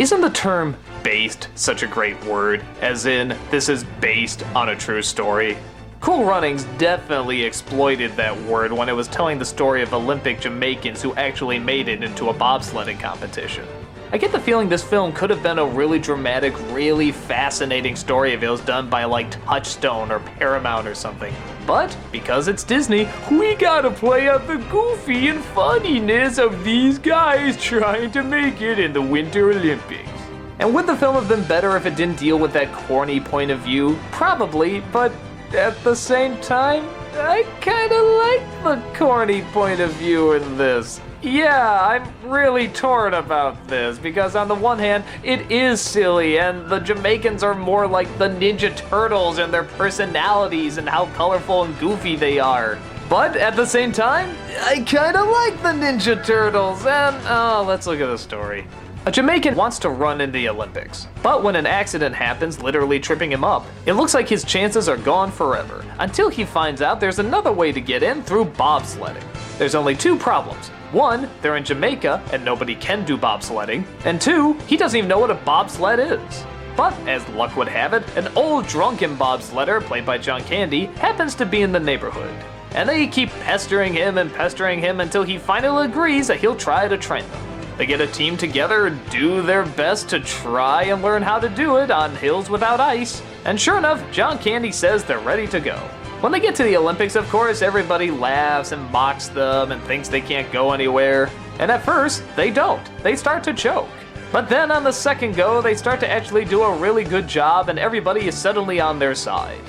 Isn't the term based such a great word, as in, this is based on a true story? Cool Runnings definitely exploited that word when it was telling the story of Olympic Jamaicans who actually made it into a bobsledding competition. I get the feeling this film could have been a really dramatic, really fascinating story if it was done by like Touchstone or Paramount or something. But because it's Disney, we gotta play up the goofy and funniness of these guys trying to make it in the Winter Olympics. And would the film have been better if it didn't deal with that corny point of view? Probably, but at the same time, I kinda like the corny point of view in this. Yeah, I'm really torn about this, because on the one hand, it is silly, and the Jamaicans are more like the Ninja Turtles and their personalities and how colorful and goofy they are. But at the same time, I kinda like the Ninja Turtles, and let's look at the story. A Jamaican wants to run in the Olympics, but when an accident happens, literally tripping him up, it looks like his chances are gone forever, until he finds out there's another way to get in through bobsledding. There's only two problems. One, they're in Jamaica and nobody can do bobsledding, and two, he doesn't even know what a bobsled is. But, as luck would have it, an old drunken bobsledder, played by John Candy, happens to be in the neighborhood. And they keep pestering him until he finally agrees that he'll try to train them. They get a team together and do their best to try and learn how to do it on hills without ice. And sure enough, John Candy says they're ready to go. When they get to the Olympics, of course, everybody laughs and mocks them and thinks they can't go anywhere. And at first, they don't. They start to choke. But then on the second go, they start to actually do a really good job and everybody is suddenly on their side.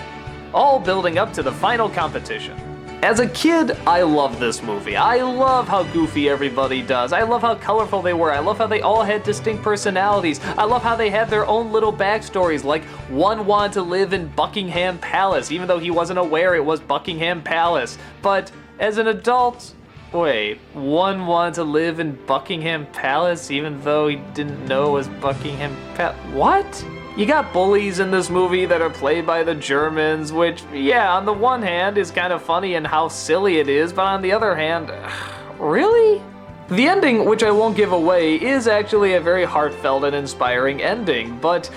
All building up to the final competition. As a kid, I love this movie. I love how goofy everybody does. I love how colorful they were. I love how they all had distinct personalities. I love how they had their own little backstories, like one wanted to live in Buckingham Palace, even though he wasn't aware it was Buckingham Palace. But as an adult, wait, one wanted to live in Buckingham Palace even though he didn't know it was Buckingham Palace? What? You got bullies in this movie that are played by the Germans, which, yeah, on the one hand is kind of funny and how silly it is, but on the other hand, really? The ending, which I won't give away, is actually a very heartfelt and inspiring ending, but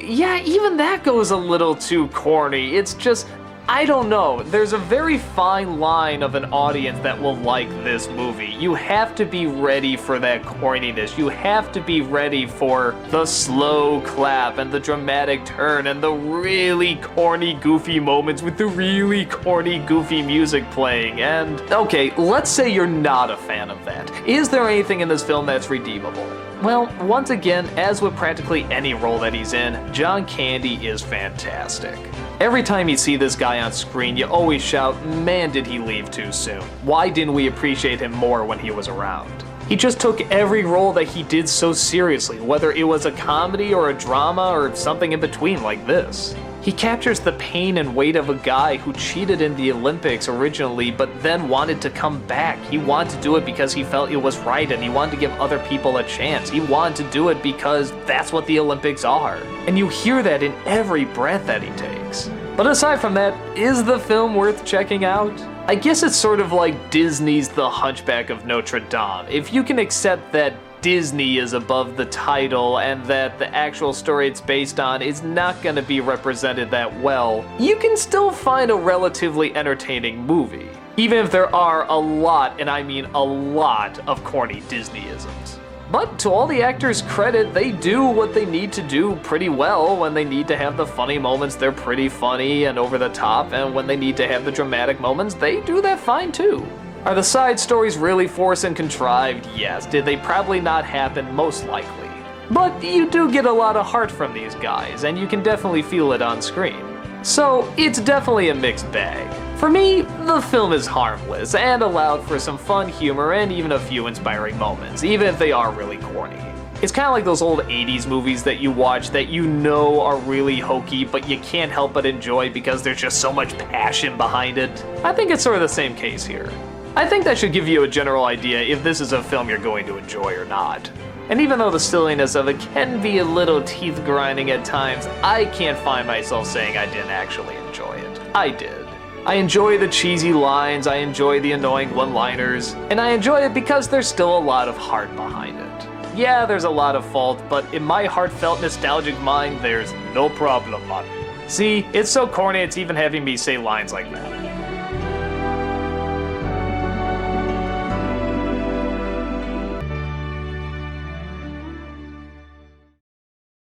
yeah, even that goes a little too corny. It's just, I don't know, there's a very fine line of an audience that will like this movie. You have to be ready for that corniness. You have to be ready for the slow clap and the dramatic turn and the really corny, goofy moments with the really corny, goofy music playing. And, okay, let's say you're not a fan of that. Is there anything in this film that's redeemable? Well, once again, as with practically any role that he's in, John Candy is fantastic. Every time you see this guy on screen, you always shout, man, did he leave too soon? Why didn't we appreciate him more when he was around? He just took every role that he did so seriously, whether it was a comedy or a drama or something in between like this. He captures the pain and weight of a guy who cheated in the Olympics originally, but then wanted to come back. He wanted to do it because he felt it was right, and he wanted to give other people a chance. He wanted to do it because that's what the Olympics are. And you hear that in every breath that he takes. But aside from that, is the film worth checking out? I guess it's sort of like Disney's The Hunchback of Notre Dame. If you can accept that Disney is above the title and that the actual story it's based on is not going to be represented that well, you can still find a relatively entertaining movie, even if there are a lot, and I mean a lot, of corny Disneyisms. But to all the actors' credit, they do what they need to do pretty well. When they need to have the funny moments, they're pretty funny and over the top, and when they need to have the dramatic moments, they do that fine too. Are the side stories really forced and contrived? Yes. Did they probably not happen? Most likely. But you do get a lot of heart from these guys, and you can definitely feel it on screen. So it's definitely a mixed bag. For me, the film is harmless and allowed for some fun humor and even a few inspiring moments, even if they are really corny. It's kind of like those old 80s movies that you watch that you know are really hokey, but you can't help but enjoy because there's just so much passion behind it. I think it's sort of the same case here. I think that should give you a general idea if this is a film you're going to enjoy or not. And even though the silliness of it can be a little teeth-grinding at times, I can't find myself saying I didn't actually enjoy it. I did. I enjoy the cheesy lines, I enjoy the annoying one-liners, and I enjoy it because there's still a lot of heart behind it. Yeah, there's a lot of fault, but in my heartfelt, nostalgic mind, there's no problem, man. See, it's so corny it's even having me say lines like that.